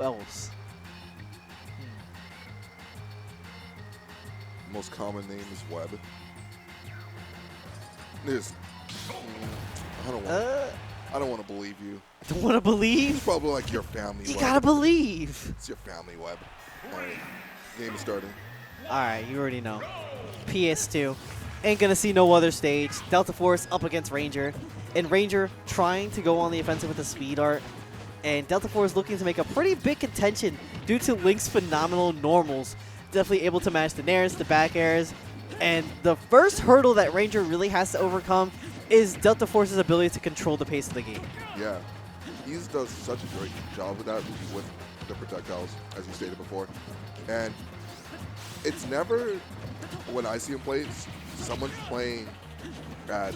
else? Most common name is Web. There's, I don't want to believe you. Don't want to believe? It's probably like your family. You Web. gotta believe. It's your family Web. All right, game is starting. All right, you already know. PS2. Ain't gonna see no other stage. DeltaForce up against Ranger. And Ranger trying to go on the offensive with the speed art. And DeltaForce looking to make a pretty big contention due to Link's phenomenal normals. Definitely able to match the nairs, the back airs. And the first hurdle that Ranger really has to overcome is DeltaForce's ability to control the pace of the game. Yeah, he does such a great job with that with the projectiles, as you stated before. And it's never, when I see him play, someone playing at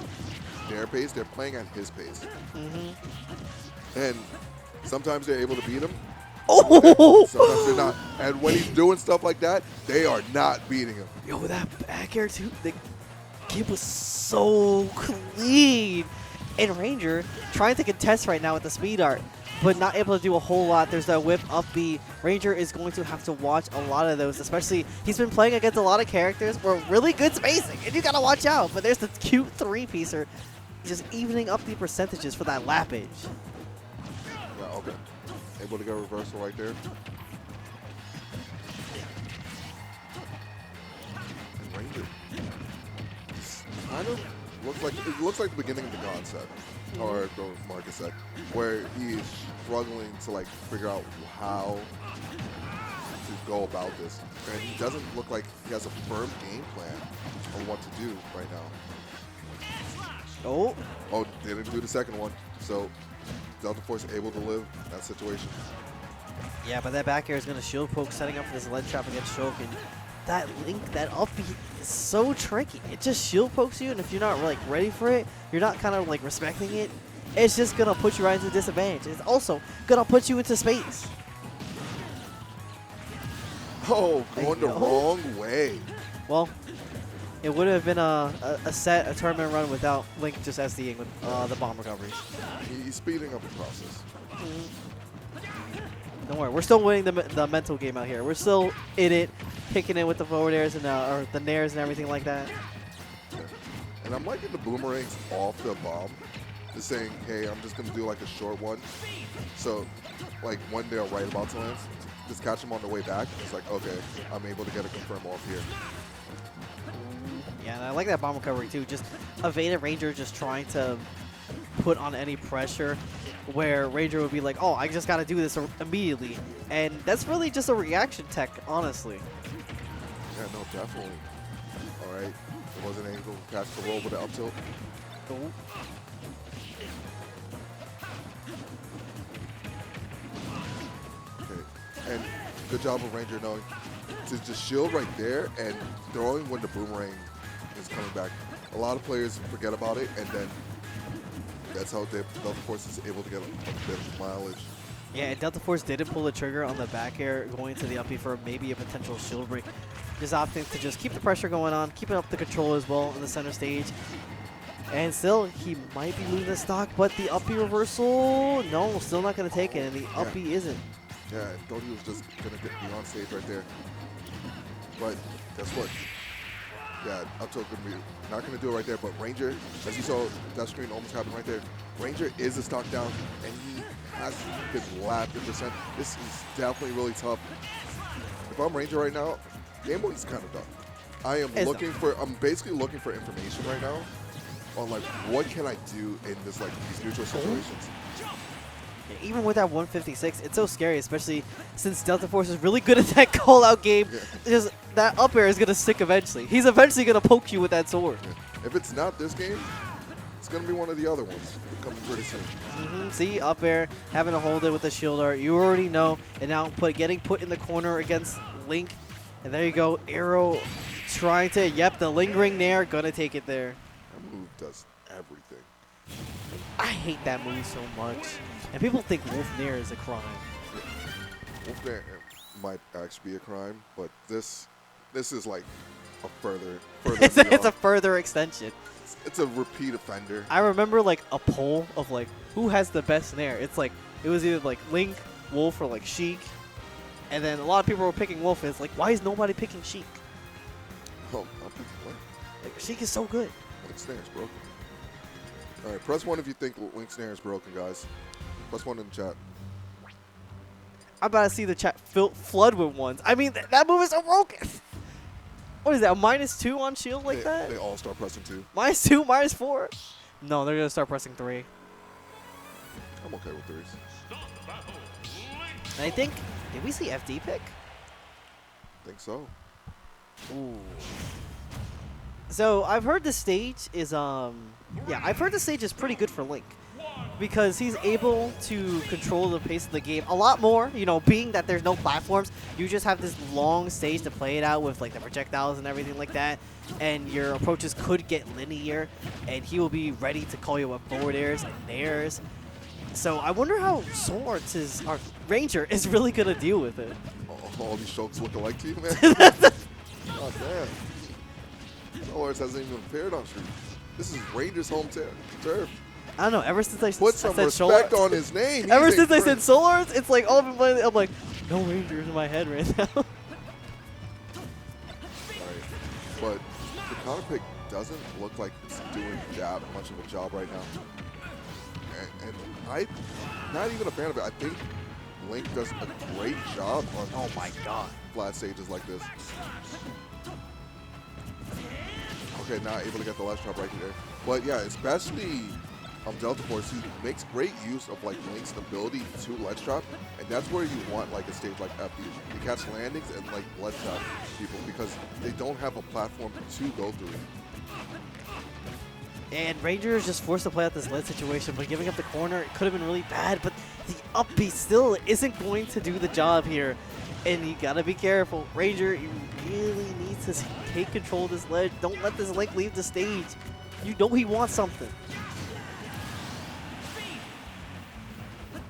their pace, they're playing at his pace. And sometimes they're able to beat him. Oh! Sometimes they're not. And when he's doing stuff like that, they are not beating him. Yo, that back air too, the kid was so clean. And Ranger trying to contest right now with the speed art, but not able to do a whole lot. There's that whip up B. Ranger is going to have to watch a lot of those, especially he's been playing against a lot of characters with really good spacing, and you gotta watch out. But there's the cute three-piecer, just evening up the percentages for that lappage. Yeah, okay. Able to get a reversal right there. And Ranger kind of looks like the beginning of the God set, or the Marcus set, where he is struggling to like figure out how to go about this. And he doesn't look like he has a firm game plan on what to do right now. Oh, didn't do the second one. So DeltaForce able to live that situation. Yeah, but that back air is going to shield poke, setting up for this lead trap against Shulk. And that Link, that up B is so tricky. It just shield pokes you, and if you're not like ready for it, you're not kind of like respecting it, it's just going to put you right into disadvantage. It's also going to put you into space. Oh, going the wrong way. Well, it would have been a tournament run without Link just SDing with the bomb recoveries. He's speeding up the process. Don't worry, we're still winning the mental game out here. We're still in it, kicking in with the forward airs and or the nairs and everything like that. And I'm liking the boomerangs off the bomb. Just saying, hey, I'm just going to do like a short one. So, like, when they're right about to land, just catch them on the way back. It's like, okay, I'm able to get a confirm off here. Yeah, and I like that bomb recovery too. Just evaded Ranger just trying to put on any pressure where Ranger would be like, oh, I just got to do this immediately. And that's really just a reaction tech, honestly. Yeah, no, definitely. All right. It wasn't able to catch the roll with the up tilt. Ooh. Okay. And good job of Ranger knowing to just shield right there and throwing when the boomerang is coming back. A lot of players forget about it, and then that's how DeltaForce is able to get a bit of mileage. Yeah, and DeltaForce didn't pull the trigger on the back air going to the up B for maybe a potential shield break. Just opting to just keep the pressure going on, keeping up the control as well in the center stage. And still, he might be losing the stock, but the up B reversal, no, still not going to take it, and the up B isn't. Yeah, I thought he was just going to get me on stage right there. But guess what? Yeah, up tilt not going to do it right there, but Ranger, as you saw, that screen almost happened right there. Ranger is a stock down, and he has been lapped in percent. This is definitely really tough. If I'm Ranger right now, Game Boy's kind of done. I am I'm basically looking for information right now on like what can I do in this like these neutral situations. Even with that 156, it's so scary, especially since DeltaForce is really good at that call-out game. Yeah. Just that up air is going to stick eventually. He's eventually going to poke you with that sword. Yeah. If it's not this game, it's going to be one of the other ones coming pretty soon. See, up air, having to hold it with the shield art. You already know. And now getting put in the corner against Link. And there you go. Arrow trying to, the lingering nair, going to take it there. That move does everything. I hate that move so much. And people think Wolf Nair is a crime. Yeah. Wolf Nair might actually be a crime, but this is like a further it's a further extension. It's a repeat offender. I remember like a poll of like who has the best Nair. It's like it was either like Link, Wolf or like Sheik. And then a lot of people were picking Wolf. It's like, why is nobody picking Sheik? Oh, I'll pick Link. Like, Sheik is so good. Link Snare is broken. All right, press 1 if you think Link Snare is broken, guys. Press 1 in the chat. I'm about to see the chat flood with ones. I mean, that move is so broken. What is that, a -2 on shield like that? They all start pressing 2. -2, -4? No, they're going to start pressing 3. I'm okay with 3s. And I think, did we see FD pick? Think so. Ooh. So I've heard the stage is I've heard the stage is pretty good for Link because he's able to control the pace of the game a lot more. You know, being that there's no platforms, you just have this long stage to play it out with like the projectiles and everything like that, and your approaches could get linear, and he will be ready to call you up forward airs and nairs. So I wonder how Soul Arts' our Ranger is really gonna deal with it. All these Shulks look alike to you, man. Oh damn. Soul Arts hasn't even appeared on stream. This is Ranger's home turf. I don't know. Ever since I Put some said respect on his name. Ever since I said Soul Arts, it's like all of them playing. I'm like, no Rangers in my head right now. Alright, but the counter pick doesn't look like it's doing that much of a job right now. And I'm not even a fan of it. I think Link does a great job on Oh my god. flat stages like this. Okay, not able to get the last drop right here. But yeah, especially DeltaForce, he makes great use of like Link's ability to ledge drop, and that's where you want like a stage like FD to catch landings and like ledge drop people because they don't have a platform to go through. And Ranger is just forced to play out this lead situation, but giving up the corner, it could have been really bad, but the up B still isn't going to do the job here. And you gotta be careful. Ranger, you really need to take control of this ledge. Don't let this Link leave the stage. You know he wants something.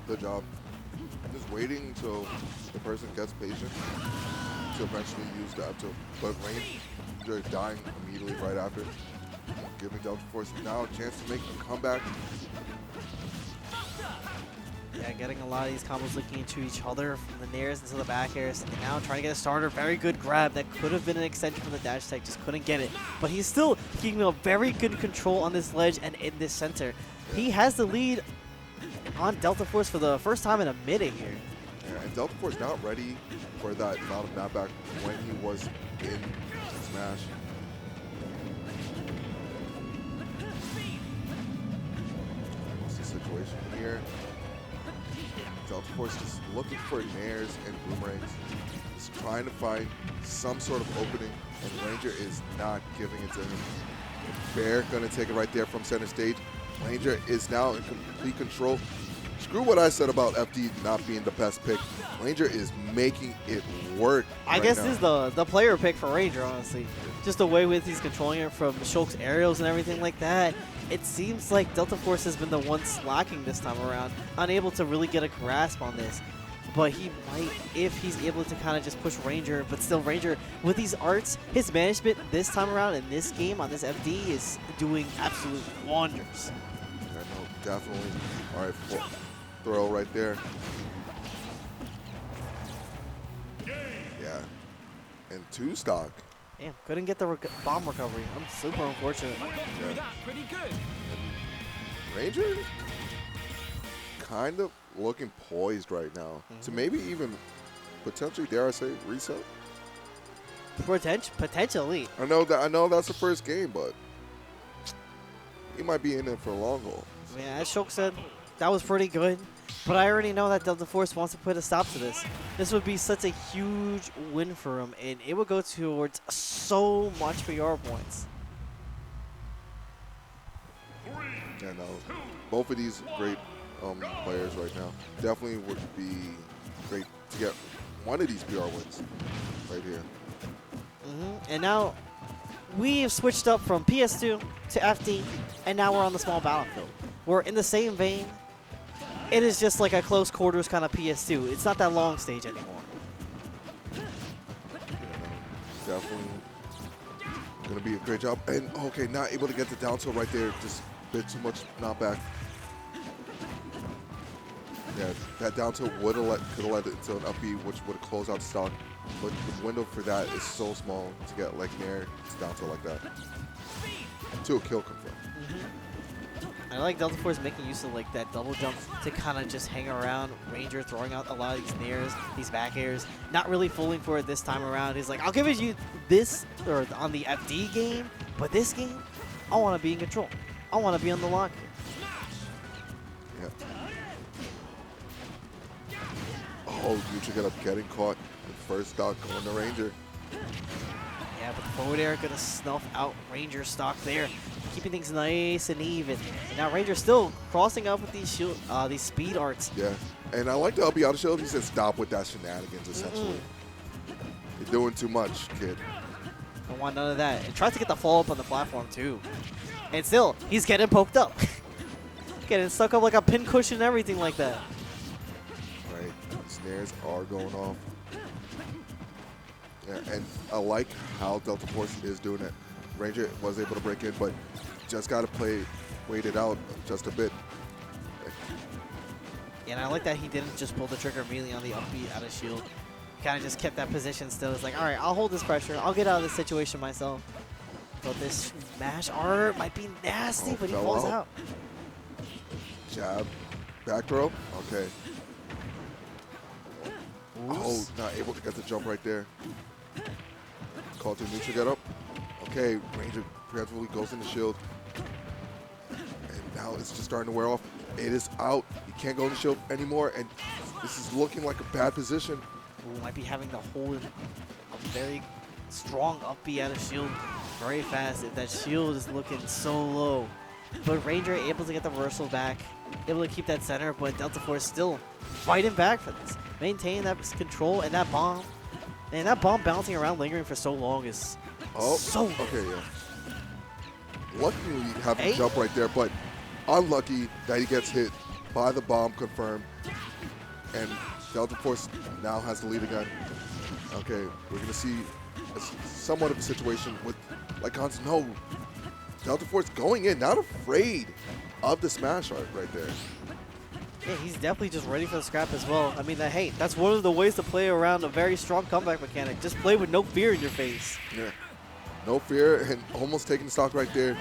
Good job. Just waiting until the person gets patient to eventually use the up tilt. But Ranger dying immediately right after. Giving DeltaForce now a chance to make a comeback. Yeah, getting a lot of these combos looking into each other from the nairs into the back airs. And now trying to get a starter. Very good grab. That could have been an extension from the dash tech. Just couldn't get it. But he's still keeping a very good control on this ledge and in this center. He has the lead on DeltaForce for the first time in a minute here. Yeah, and DeltaForce not ready for that amount of snapback when he was in Smash. What's the situation here? DeltaForce just looking for nairs and boomerangs. Just trying to find some sort of opening, and Ranger is not giving it to him. Bear gonna take it right there from center stage. Ranger is now in complete control. Screw what I said about FD not being the best pick. Ranger is making it work. I guess this is the player pick for Ranger, honestly. Just the way with he's controlling it from Shulk's aerials and everything like that. It seems like DeltaForce has been the one slacking this time around, unable to really get a grasp on this. But he might if he's able to kind of just push Ranger. But still, Ranger, with these arts, his management this time around in this game on this FD is doing absolute wonders. Yeah, no, definitely. All right, throw right there. Yeah. And 2 stock. Damn, couldn't get the bomb recovery. I'm super unfortunate. Yeah. Ranger kind of looking poised right now to maybe even potentially, dare I say, reset. Potentially. I know that's the first game, but he might be in it for a long haul. Yeah, as Shulk said, that was pretty good. But I already know that DeltaForce wants to put a stop to this. This would be such a huge win for him, and it would go towards so much PR points. Yeah, no, both of these great players right now definitely would be great to get one of these PR wins right here. And now we have switched up from PS2 to FD, and now we're on the small battlefield. We're in the same vein. It is just like a close quarters kind of PS2. It's not that long stage anymore. Yeah, definitely gonna be a great job. And okay, not able to get the down tilt right there. Just a bit too much knockback. Yeah, that down tilt could have led into an up B, which would have closed out the stock. But the window for that is so small to get like near down tilt like that. To a kill confirm. I like DeltaForce making use of like that double jump to kind of just hang around. Ranger throwing out a lot of these nairs, these back airs, not really falling for it this time around. He's like, I'll give it you this or on the FD game, but this game, I want to be in control. I want to be on the lock here. Yeah. Oh, neutral get up, getting caught. The first stock going to Ranger. Yeah, but the forward air gonna snuff out Ranger stock there, keeping things nice and even. And now Ranger still crossing up with these these speed arts. Yeah, and I like the up B out of shield. He said stop with that shenanigans, essentially. You're doing too much, kid. Don't want none of that. And tries to get the follow up on the platform too. And still, he's getting poked up. Getting stuck up like a pin cushion and everything like that. Right, snares are going off. Yeah, and I like how DeltaForce is doing it. Ranger was able to break in, but just got to wait it out just a bit. And I like that he didn't just pull the trigger immediately on the upbeat out of shield. Kind of just kept that position still. It's like, all right, I'll hold this pressure. I'll get out of this situation myself. But this mash art might be nasty, but he falls out. Jab, back throw, okay. Oops. Oh, not able to get the jump right there. Call to neutral get up. Okay, Ranger preemptively goes in the shield. And now it's just starting to wear off. It is out. He can't go in the shield anymore, and this is looking like a bad position. Ooh, might be having to hold a very strong up B out of shield very fast if that shield is looking so low. But Ranger able to get the reversal back, able to keep that center, but DeltaForce still fighting back for this. Maintaining that control and that bomb. And that bomb bouncing around, lingering for so long is so good. Okay, yeah. Luckily having a jump right there, but unlucky that he gets hit by the bomb confirmed. And DeltaForce now has the lead again. Okay, we're going to see somewhat of a situation with, like Hans, no, DeltaForce going in, not afraid of the smash art right there. Yeah, he's definitely just ready for the scrap as well. I mean, hey, that's one of the ways to play around a very strong comeback mechanic. Just play with no fear in your face. Yeah, no fear and almost taking the stock right there.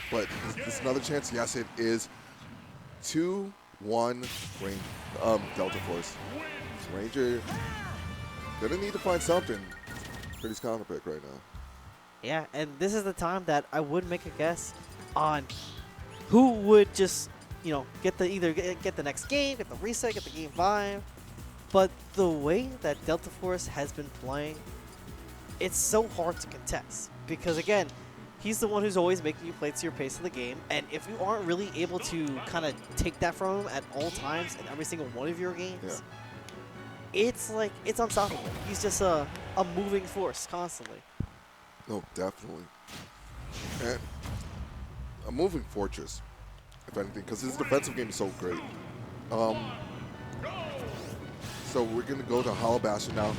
But it's another chance. Yes, it is 2-1 DeltaForce. Ranger gonna need to find something for his counter pick right now. Yeah, and this is the time that I would make a guess on who would just, you know, get the next game, get the reset, get the game 5. But the way that DeltaForce has been playing, it's so hard to contest. Because again, he's the one who's always making you play to your pace of the game. And if you aren't really able to kind of take that from him at all times in every single one of your games, it's like, it's unstoppable. He's just a moving force constantly. No, definitely. And a moving fortress, if anything, because his defensive game is so great. So we're going to go to Hollow Bastion now.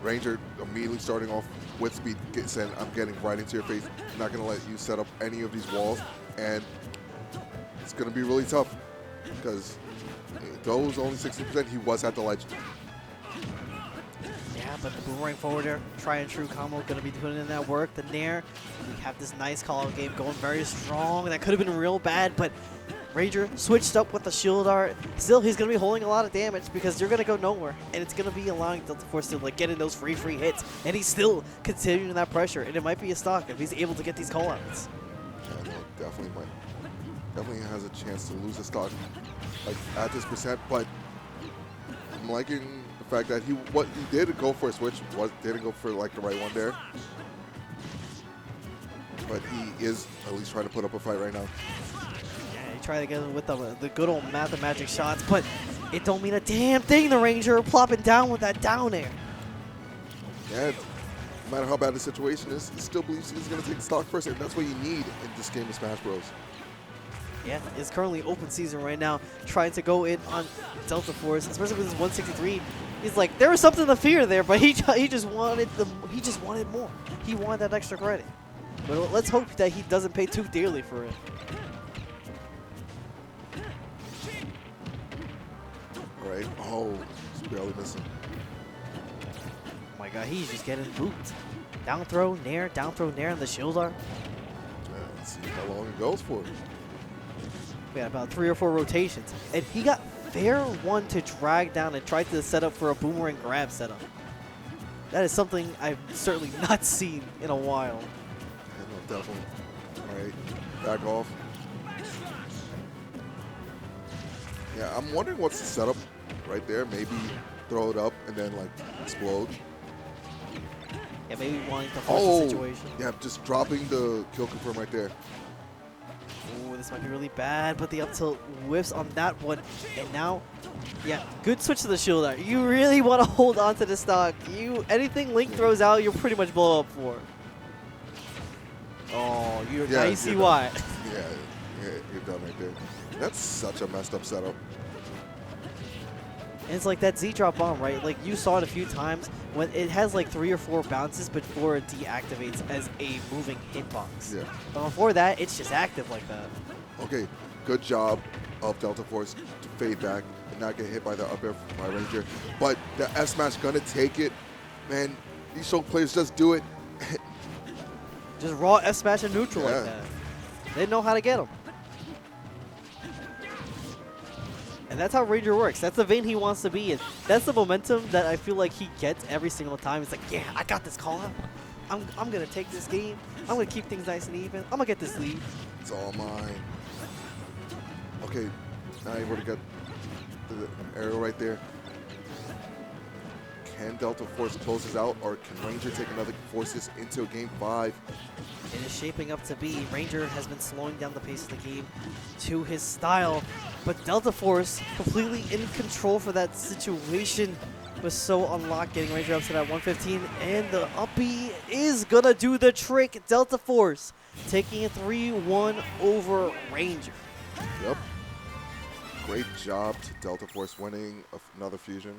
Ranger immediately starting off with speed, saying, I'm getting right into your face. I'm not going to let you set up any of these walls. And it's going to be really tough because though it was only 60%, he was at the ledge. Yeah, but the boomerang forward air, try and true combo, going to be putting in that work. The nair, we have this nice call-out game going very strong. That could have been real bad, but Ranger switched up with the shield art. Still, he's going to be holding a lot of damage because you're going to go nowhere, and it's going to be allowing DeltaForce to like get in those free hits, and he's still continuing that pressure, and it might be a stock if he's able to get these call-outs. Yeah, no, definitely has a chance to lose a stock like at this percent, but I'm liking the fact that he did go for a switch, didn't go for like the right one there, but he is at least trying to put up a fight right now. Try to get him with the good old math and magic shots, but it don't mean a damn thing. The Ranger plopping down with that down air. Yeah, no matter how bad the situation is, he still believes he's going to take the stock first, and that's what you need in this game of Smash Bros. Yeah, it's currently open season right now, trying to go in on DeltaForce, especially with his 163. He's like, there was something to fear there, but he just wanted more. He wanted that extra credit. But let's hope that he doesn't pay too dearly for it. right? Oh, just barely missing. Oh my god, he's just getting booped. Down throw, nair, and the shield art. Yeah, let's see how long it goes for. We had about 3 or 4 rotations. And he got fair one to drag down and tried to set up for a boomerang grab setup. That is something I've certainly not seen in a while. Yeah, no, definitely. All right, back off. Yeah, I'm wondering what's the setup right there. Maybe throw it up and then like explode. Yeah, maybe wanting to force the situation. Yeah, just dropping the kill confirm right there. Ooh, this might be really bad, but the up tilt whiffs on that one. And now, yeah, good switch to the shield art. You really want to hold on to the stock. Anything Link throws out, you'll pretty much blow up for. Oh, now you see why. Yeah, you're done right there. That's such a messed up setup. And it's like that Z-drop bomb, right? Like, you saw it a few times when it has like 3 or 4 bounces before it deactivates as a moving hitbox. Yeah. But before that, it's just active like that. Okay, good job of DeltaForce to fade back and not get hit by the up air by Ranger. But the S smash gonna take it. Man, these Shulk players just do it. Just raw F smash and neutral Yeah. like that. They know how to get them. And that's how Ranger works. That's the vein he wants to be in. That's the momentum that I feel like he gets every single time. It's like, yeah, I got this call out. I'm going to take this game. I'm going to keep things nice and even. I'm going to get this lead. It's all mine. Okay, now able to get the arrow right there. Can DeltaForce close this out, or can Ranger take another force this into game 5? It is shaping up to be. Ranger has been slowing down the pace of the game to his style, but DeltaForce completely in control for that situation. Was so unlocked, getting Ranger up to that 115, and the up B is gonna do the trick. DeltaForce taking a 3-1 over Ranger. Yep. Great job to DeltaForce winning another fusion.